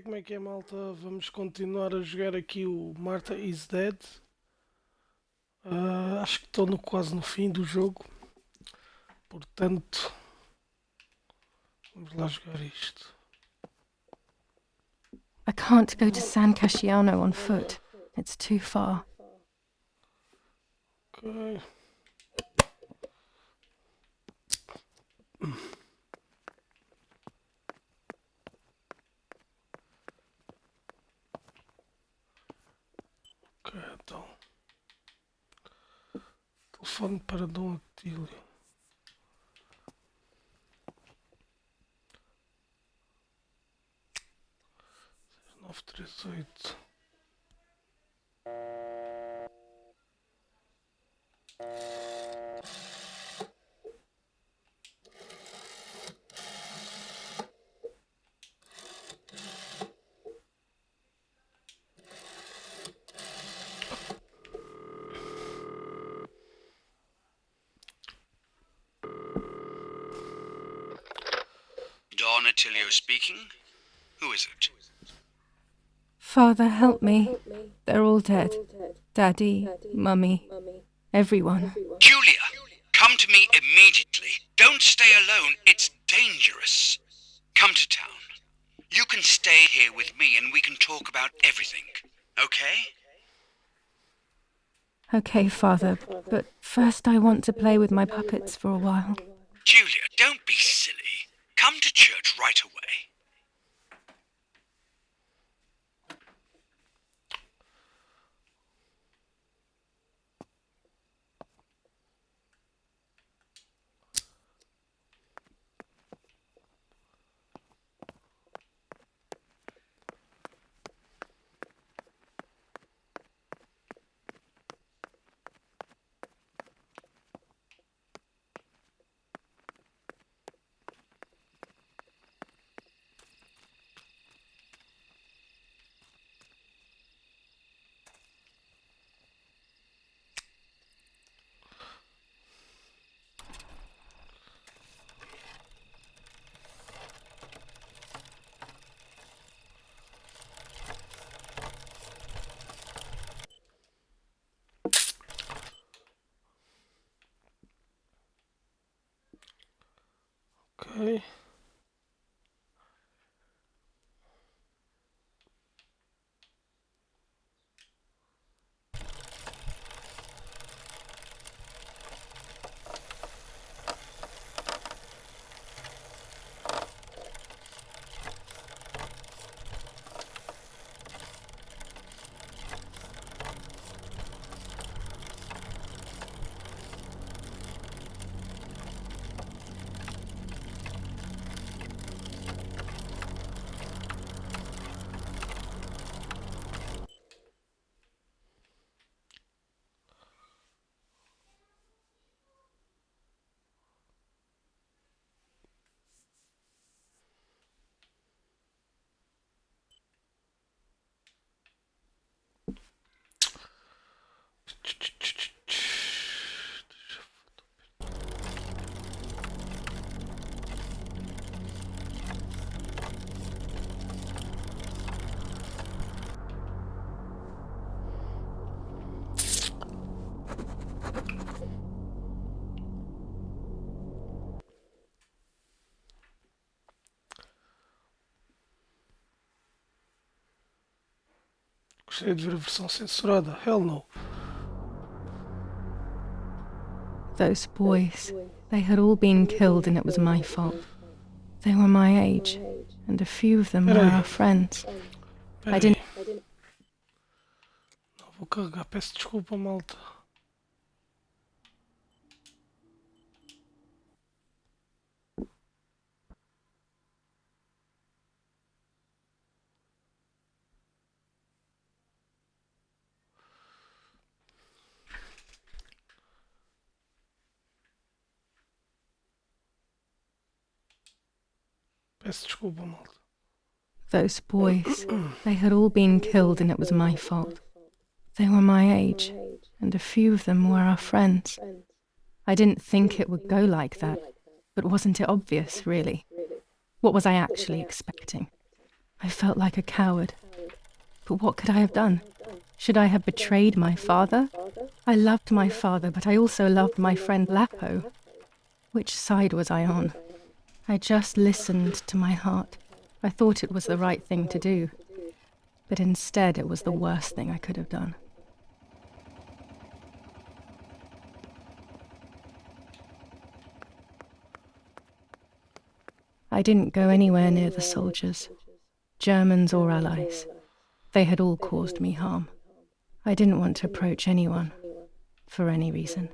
como é que é, malta? Vamos continuar a jogar aqui o Martha is Dead. Acho que estou quase no fim do jogo. Portanto, vamos lá jogar isto. I can't go to San Casciano on foot. It's too far. Ok. Ok, então. Telefone para Dom Atílio. 938. Don Attilio speaking. Who is it? Father, help me. They're all dead. Daddy, Mummy, everyone. Julia, come to me immediately. Don't stay alone. It's dangerous. Come to town. You can stay here with me and we can talk about everything. Okay? Okay, Father, but first I want to play with my puppets for a while. Julia, don't be silly. Come to church right away. Ok. Gostaria de ver a versão censurada. Hell no. Those boys, they had all been killed and it was my fault. They were my age, and a few of them were our friends. Espera I didn't. aí. Não vou carregar. Peço desculpa, malta. Peço desculpa, malta. Those boys, they had all been killed and it was my fault. They were my age, and a few of them were our friends. I didn't think it would go like that, but wasn't it obvious, really? What was I actually expecting? I felt like a coward. But what could I have done? Should I have betrayed my father? I loved my father, but I also loved my friend Lapo. Which side was I on? I just listened to my heart. I thought it was the right thing to do. But instead it was the worst thing I could have done. I didn't go anywhere near the soldiers, Germans or Allies. They had all caused me harm. I didn't want to approach anyone, for any reason.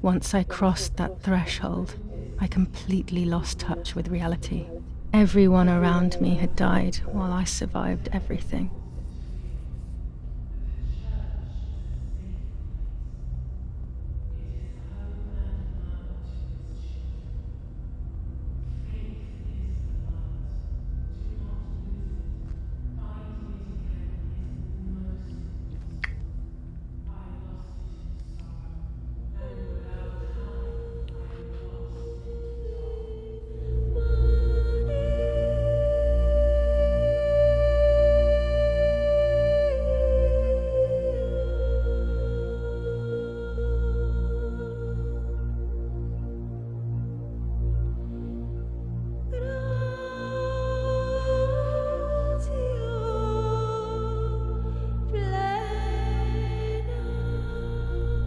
Once I crossed that threshold, I completely lost touch with reality. Everyone around me had died while I survived everything.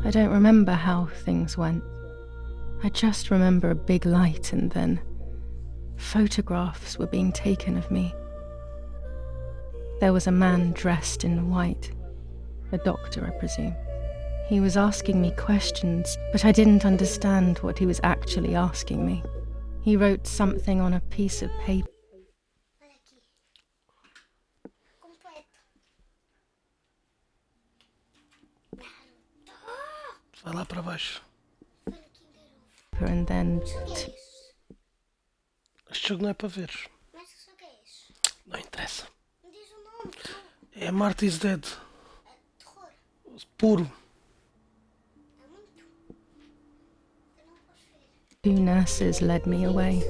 I don't remember how things went. I just remember a big light and then photographs were being taken of me. There was a man dressed in white, a doctor, I presume. He was asking me questions, but I didn't understand what he was actually asking me. He wrote something on a piece of paper. Olha aqui. Completo. Naruto. Vai lá para baixo. Olha aqui, garoto. And then Que jogo é esse? Este jogo não é para veres. Mas que jogo é esse? Não interessa. Me diz o nome, que jogo. É Marta is Dead. É terror. Puro. É muito. Eu não posso ver. two nurses led me away.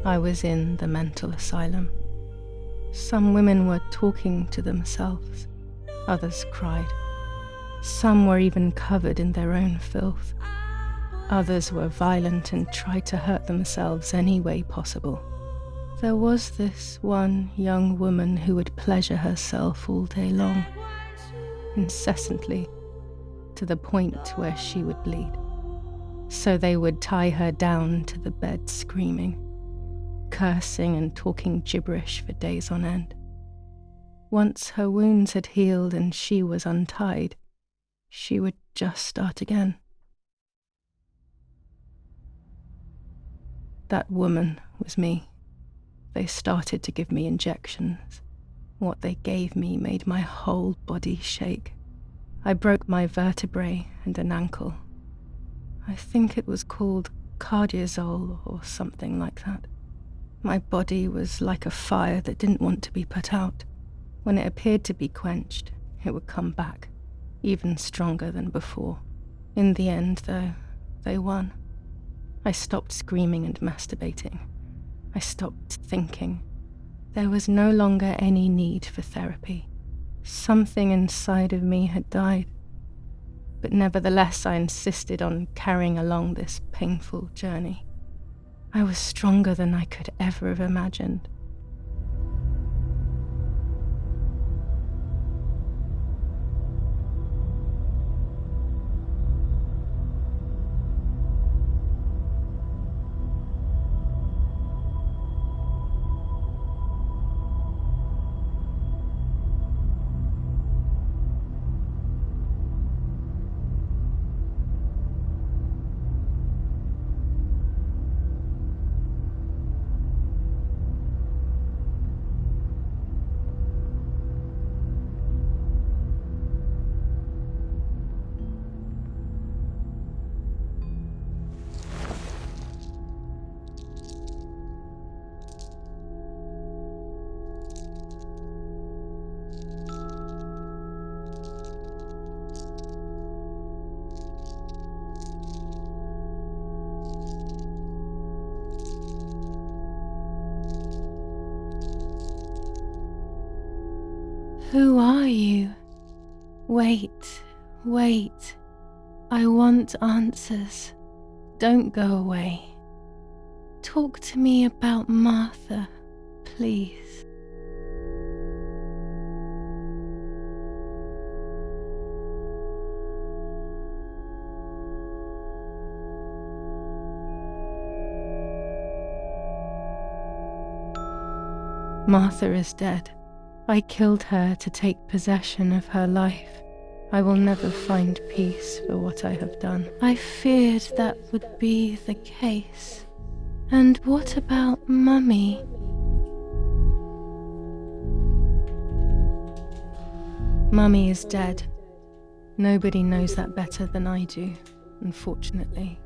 I was in the mental asylum. Some women were talking to themselves. Others cried. Some were even covered in their own filth. Others were violent and tried to hurt themselves any way possible. There was this one young woman who would pleasure herself all day long, incessantly, to the point where she would bleed. So they would tie her down to the bed screaming, cursing and talking gibberish for days on end. Once her wounds had healed and she was untied, she would just start again. That woman was me. They started to give me injections. What they gave me made my whole body shake. I broke my vertebrae and an ankle. I think it was called cardiazole or something like that. My body was like a fire that didn't want to be put out. When it appeared to be quenched, it would come back, even stronger than before. In the end, though, they won. I stopped screaming and masturbating. I stopped thinking. There was no longer any need for therapy. Something inside of me had died. But nevertheless, I insisted on carrying along this painful journey. I was stronger than I could ever have imagined. Who are you? Wait, wait. I want answers. Don't go away. Talk to me about Martha, please. Martha is dead. I killed her to take possession of her life. I will never find peace for what I have done. I feared that would be the case. And what about Mummy? Mummy is dead. Nobody knows that better than I do, unfortunately.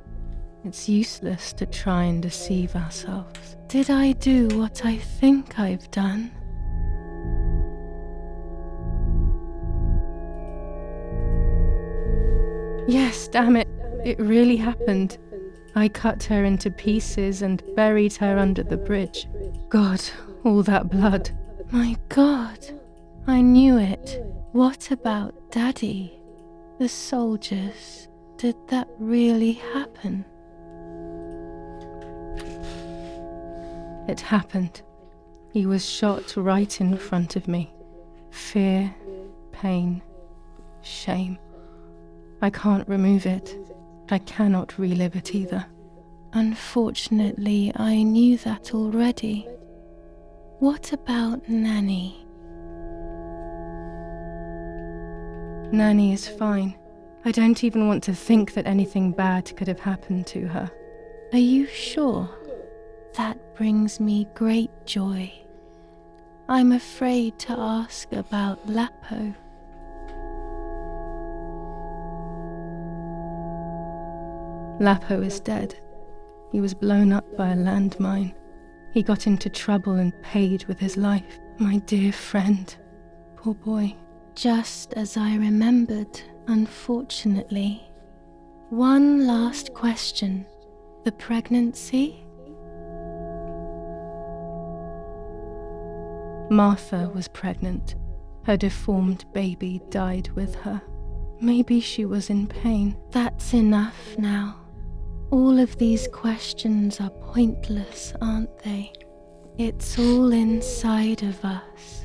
It's useless to try and deceive ourselves. Did I do what I think I've done? Yes, damn it. It really happened. I cut her into pieces and buried her under the bridge. God, all that blood. My God, I knew it. What about Daddy? The soldiers? Did that really happen? It happened. He was shot right in front of me. Fear, pain, shame. I can't remove it. I cannot relive it either. Unfortunately, I knew that already. What about Nanny? Nanny is fine. I don't even want to think that anything bad could have happened to her. Are you sure? That brings me great joy. I'm afraid to ask about Lapo. Lapo is dead. He was blown up by a landmine. He got into trouble and paid with his life. My dear friend. Poor boy. Just as I remembered, unfortunately. One last question. The pregnancy? Martha was pregnant. Her deformed baby died with her. Maybe she was in pain. That's enough now. All of these questions are pointless, aren't they? It's all inside of us.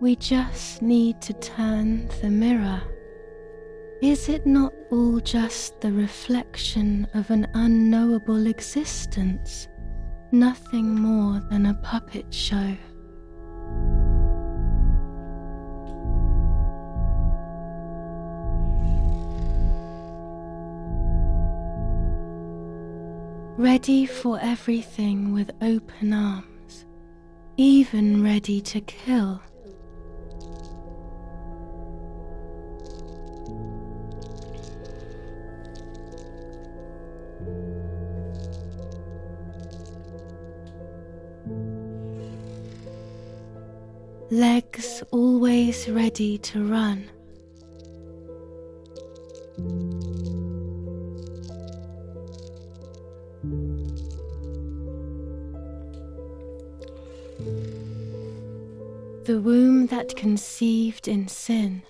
We just need to turn the mirror. Is it not all just the reflection of an unknowable existence? Nothing more than a puppet show. Ready for everything with open arms, even ready to kill. Legs always ready to run. The womb that conceived in sin.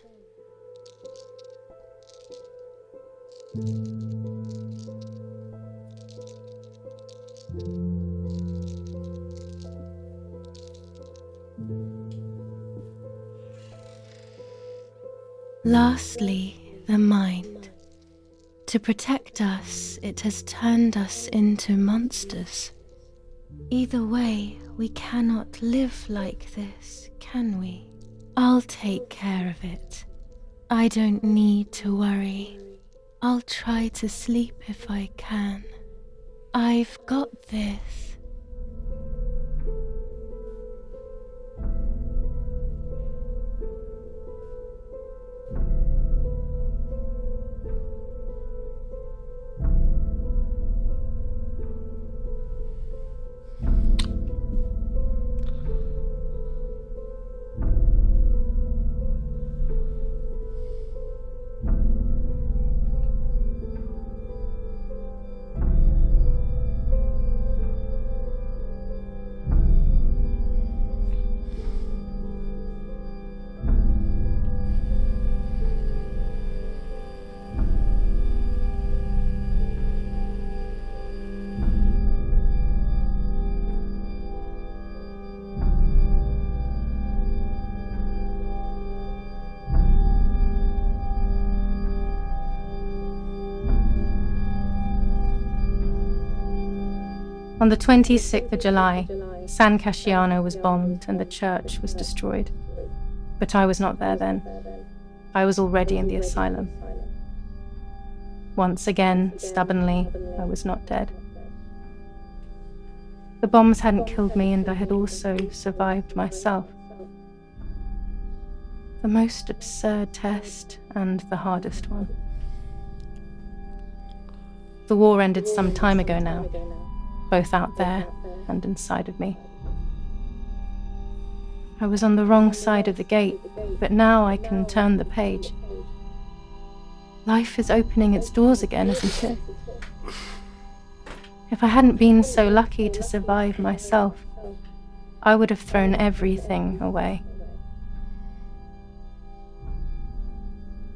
Lastly, the mind. To protect us, it has turned us into monsters. Either way, we cannot live like this, can we? I'll take care of it. I don't need to worry. I'll try to sleep if I can. I've got this. On the 26th of July, San Casciano was bombed and the church was destroyed. But I was not there then. I was already in the asylum. Once again, stubbornly, I was not dead. The bombs hadn't killed me, and I had also survived myself. The most absurd test and the hardest one. The war ended some time ago now, both out there and inside of me. I was on the wrong side of the gate, but now I can turn the page. Life is opening its doors again, isn't it? If I hadn't been so lucky to survive myself, I would have thrown everything away.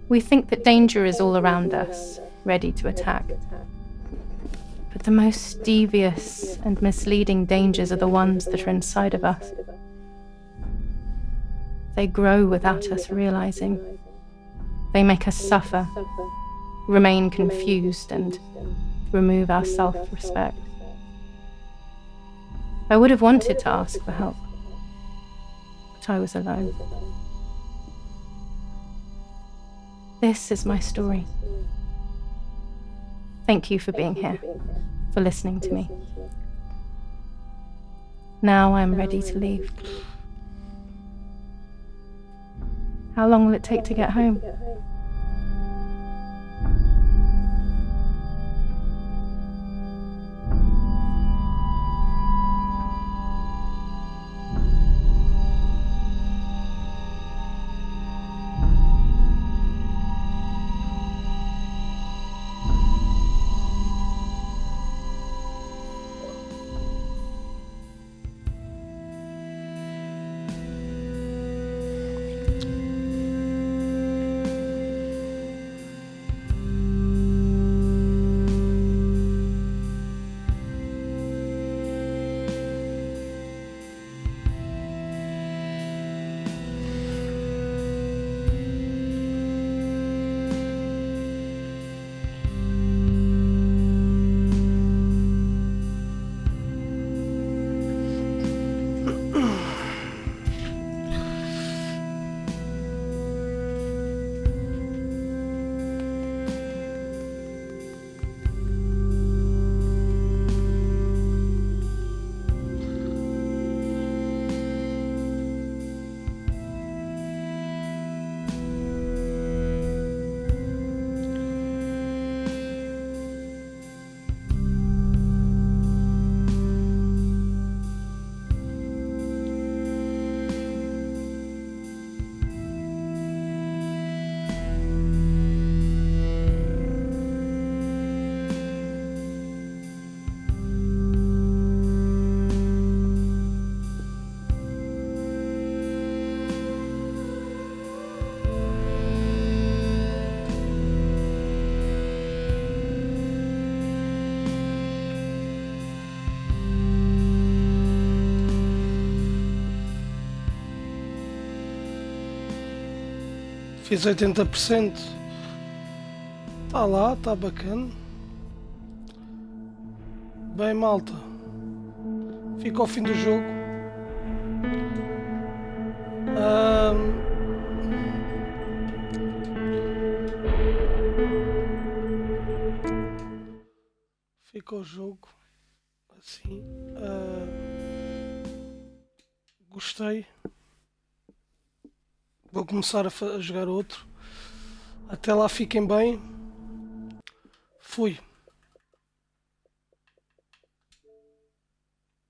We think that danger is all around us, ready to attack. But the most devious and misleading dangers are the ones that are inside of us. They grow without us realizing. They make us suffer, remain confused, and remove our self-respect. I would have wanted to ask for help, but I was alone. This is my story. Thank you for being here, for listening to me. Now I'm ready to leave. How long will it take to get home? Fiz 80%. Está lá, está bacana. Bem, malta. Fica ao fim do jogo. Fica o jogo. Assim. Gostei. Vou começar a jogar outro. Até lá, fiquem bem. Fui.